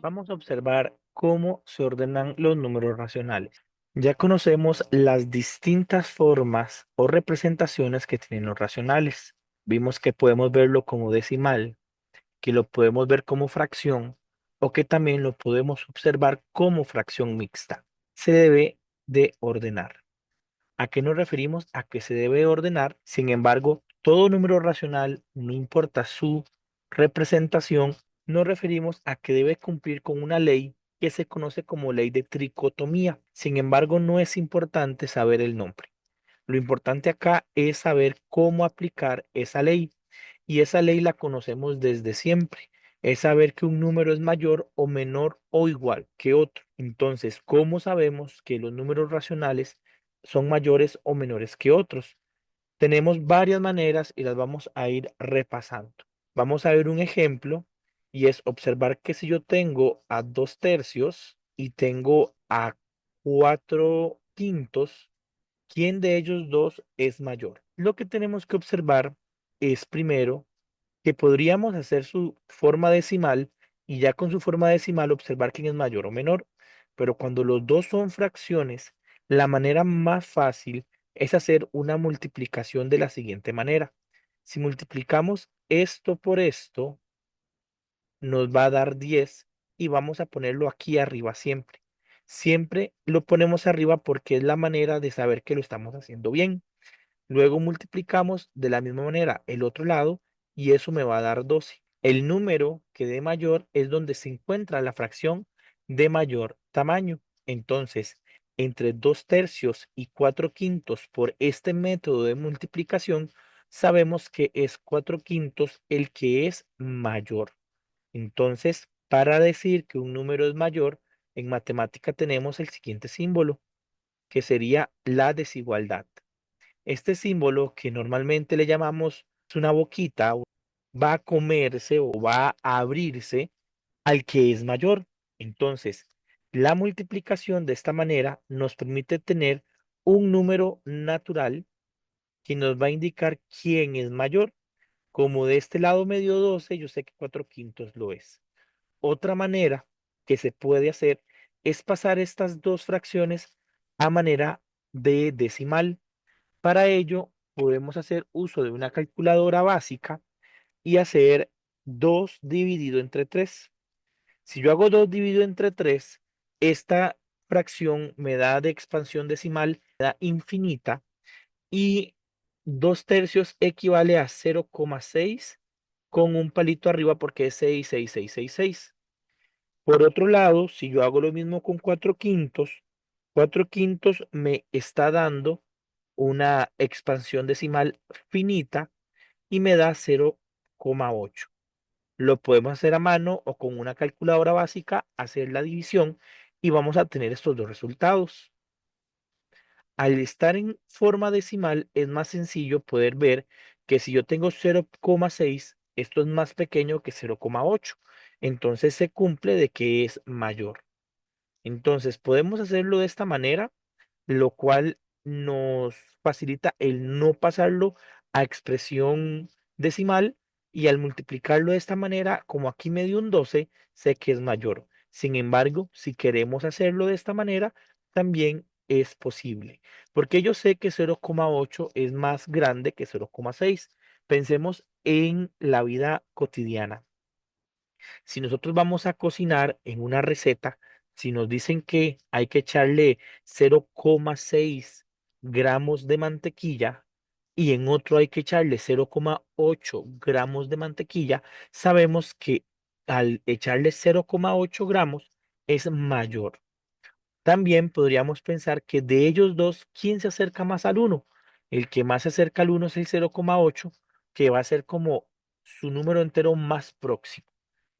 Vamos a observar cómo se ordenan los números racionales. Ya conocemos las distintas formas o representaciones que tienen los racionales. Vimos que podemos verlo como decimal, que lo podemos ver como fracción o que también lo podemos observar como fracción mixta. Se debe de ordenar. ¿A qué nos referimos? A que se debe ordenar. Sin embargo, todo número racional, no importa su representación, nos referimos a que debe cumplir con una ley que se conoce como ley de tricotomía. Sin embargo, no es importante saber el nombre. Lo importante acá es saber cómo aplicar esa ley. Y esa ley la conocemos desde siempre. Es saber que un número es mayor o menor o igual que otro. Entonces, ¿cómo sabemos que los números racionales son mayores o menores que otros? Tenemos varias maneras y las vamos a ir repasando. Vamos a ver un ejemplo y es observar que si yo tengo a 2/3 y tengo a 4/5, ¿quién de ellos dos es mayor? Lo que tenemos que observar es primero que podríamos hacer su forma decimal y ya con su forma decimal observar quién es mayor o menor. Pero cuando los dos son fracciones, la manera más fácil es hacer una multiplicación de la siguiente manera. Si multiplicamos esto por esto, nos va a dar 10 y vamos a ponerlo aquí arriba siempre. Siempre lo ponemos arriba porque es la manera de saber que lo estamos haciendo bien. Luego multiplicamos de la misma manera el otro lado y eso me va a dar 12. El número que dé mayor es donde se encuentra la fracción de mayor tamaño. Entonces, entre 2/3 y 4/5 por este método de multiplicación, sabemos que es 4/5 el que es mayor. Entonces, para decir que un número es mayor, en matemática tenemos el siguiente símbolo, que sería la desigualdad. Este símbolo que normalmente le llamamos una boquita, va a comerse o va a abrirse al que es mayor. Entonces, la multiplicación de esta manera nos permite tener un número natural que nos va a indicar quién es mayor. Como de este lado me dio 12, yo sé que 4/5 lo es. Otra manera que se puede hacer es pasar estas dos fracciones a manera de decimal. Para ello, podemos hacer uso de una calculadora básica y hacer 2 dividido entre 3. Si yo hago 2 dividido entre 3, esta fracción me da de expansión decimal, me da infinita, y 2/3 equivale a 0,6 con un palito arriba porque es 6, 6, 6, 6, 6. Por otro lado, si yo hago lo mismo con 4/5, 4/5 me está dando una expansión decimal finita y me da 0,8. Lo podemos hacer a mano o con una calculadora básica, hacer la división y vamos a tener estos dos resultados. Al estar en forma decimal es más sencillo poder ver que si yo tengo 0,6, esto es más pequeño que 0,8. Entonces se cumple de que es mayor. Entonces podemos hacerlo de esta manera, lo cual nos facilita el no pasarlo a expresión decimal, y al multiplicarlo de esta manera, como aquí me dio un 12, sé que es mayor. Sin embargo, si queremos hacerlo de esta manera, también es posible, porque yo sé que 0,8 es más grande que 0,6. Pensemos en la vida cotidiana. Si nosotros vamos a cocinar en una receta, si nos dicen que hay que echarle 0,6 gramos de mantequilla y en otro hay que echarle 0,8 gramos de mantequilla, sabemos que al echarle 0,8 gramos es mayor. También podríamos pensar que de ellos dos, ¿quién se acerca más al uno? El que más se acerca al uno es el 0,8, que va a ser como su número entero más próximo.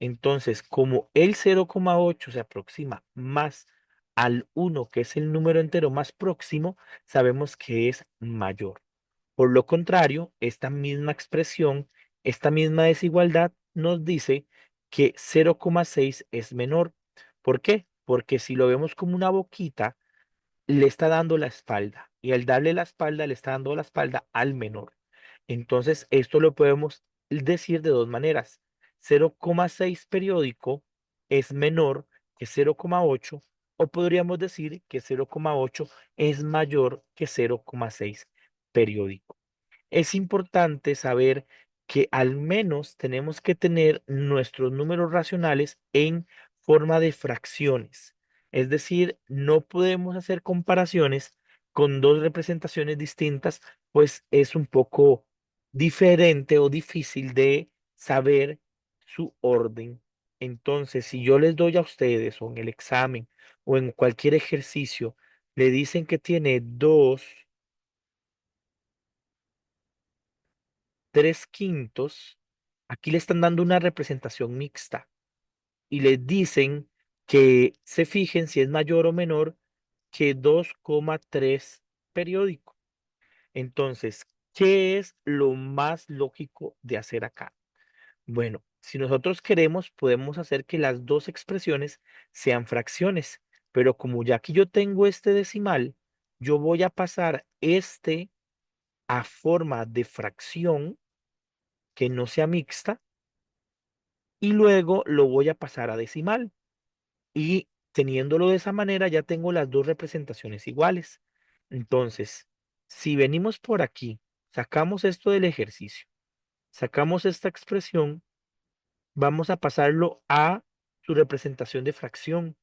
Entonces, como el 0,8 se aproxima más al uno, que es el número entero más próximo, sabemos que es mayor. Por lo contrario, esta misma expresión, esta misma desigualdad nos dice que 0,6 es menor. ¿Por qué? Porque si lo vemos como una boquita, le está dando la espalda y al darle la espalda, le está dando la espalda al menor. Entonces, esto lo podemos decir de dos maneras. 0,6 periódico es menor que 0,8 o podríamos decir que 0,8 es mayor que 0,6 periódico. Es importante saber que al menos tenemos que tener nuestros números racionales en forma de fracciones. Es decir, no podemos hacer comparaciones con dos representaciones distintas, pues es un poco diferente o difícil de saber su orden. Entonces, si yo les doy a ustedes o en el examen o en cualquier ejercicio, le dicen que tiene 2/3, aquí le están dando una representación mixta y les dicen que se fijen si es mayor o menor que 2,3 periódico. Entonces, ¿qué es lo más lógico de hacer acá? Bueno, si nosotros queremos, podemos hacer que las dos expresiones sean fracciones, pero como ya aquí yo tengo este decimal, yo voy a pasar este a forma de fracción que no sea mixta y luego lo voy a pasar a decimal. Y teniéndolo de esa manera ya tengo las dos representaciones iguales. Entonces, si venimos por aquí, sacamos esto del ejercicio, sacamos esta expresión, vamos a pasarlo a su representación de fracción.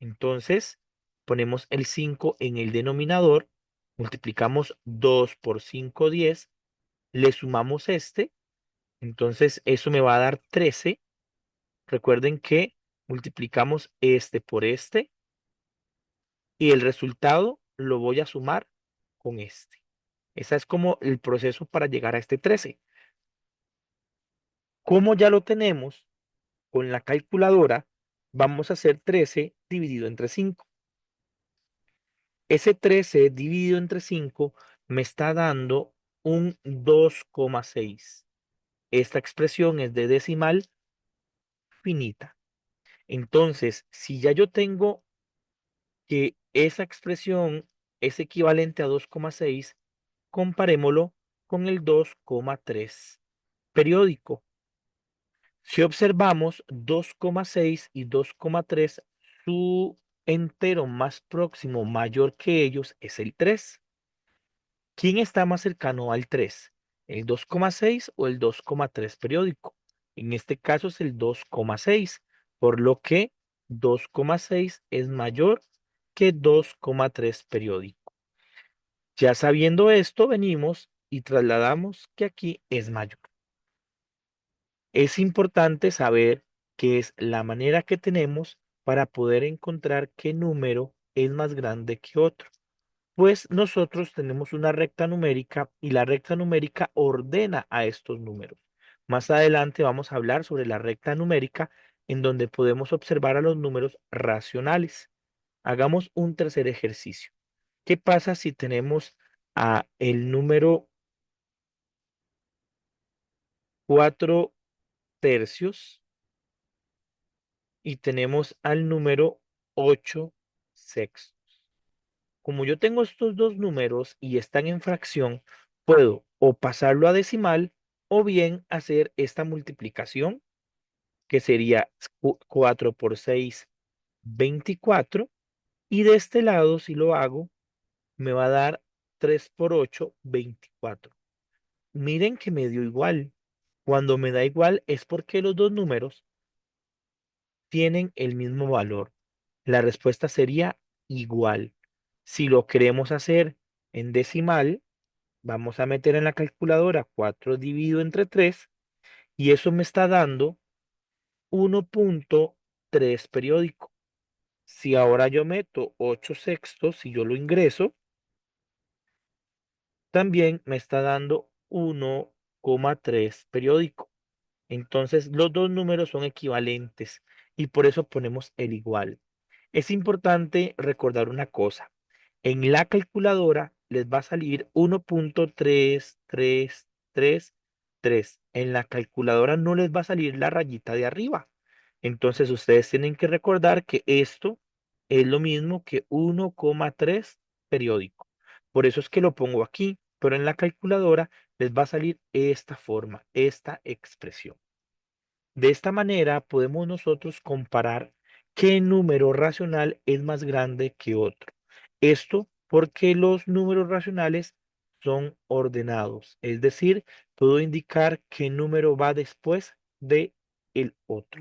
Entonces, ponemos el 5 en el denominador, multiplicamos 2 por 5 10, le sumamos este, entonces eso me va a dar 13. Recuerden que multiplicamos este por este y el resultado lo voy a sumar con este. Ese es como el proceso para llegar a este 13. Como ya lo tenemos con la calculadora, vamos a hacer 13 dividido entre 5. Ese 13 dividido entre 5 me está dando un 2,6. Esta expresión es de decimal finita. Entonces, si ya yo tengo que esa expresión es equivalente a 2,6, comparémoslo con el 2,3 periódico. Si observamos 2,6 y 2,3, su entero más próximo mayor que ellos es el 3. ¿Quién está más cercano al 3? ¿El 2,6 o el 2,3 periódico? En este caso es el 2,6, por lo que 2,6 es mayor que 2,3 periódico. Ya sabiendo esto, venimos y trasladamos que aquí es mayor. Es importante saber que es la manera que tenemos para poder encontrar qué número es más grande que otro. Pues nosotros tenemos una recta numérica y la recta numérica ordena a estos números. Más adelante vamos a hablar sobre la recta numérica en donde podemos observar a los números racionales. Hagamos un tercer ejercicio. ¿Qué pasa si tenemos a el número 4/3 y tenemos al número 8/6? Como yo tengo estos dos números y están en fracción, puedo o pasarlo a decimal o bien hacer esta multiplicación que sería 4 por 6, 24. Y de este lado, si lo hago, me va a dar 3 por 8, 24. Miren que me dio igual. Cuando me da igual es porque los dos números tienen el mismo valor. La respuesta sería igual. Si lo queremos hacer en decimal, vamos a meter en la calculadora 4 dividido entre 3 y eso me está dando 1,3 periódico. Si ahora yo meto 8/6 y yo lo ingreso, también me está dando 1,3 periódico. Entonces los dos números son equivalentes y por eso ponemos el igual. Es importante recordar una cosa. En la calculadora les va a salir 1,3333. En la calculadora no les va a salir la rayita de arriba. Entonces ustedes tienen que recordar que esto es lo mismo que 1,3 periódico. Por eso es que lo pongo aquí, pero en la calculadora les va a salir esta forma, esta expresión. De esta manera podemos nosotros comparar qué número racional es más grande que otro. Esto porque los números racionales son ordenados, es decir, puedo indicar qué número va después de el otro.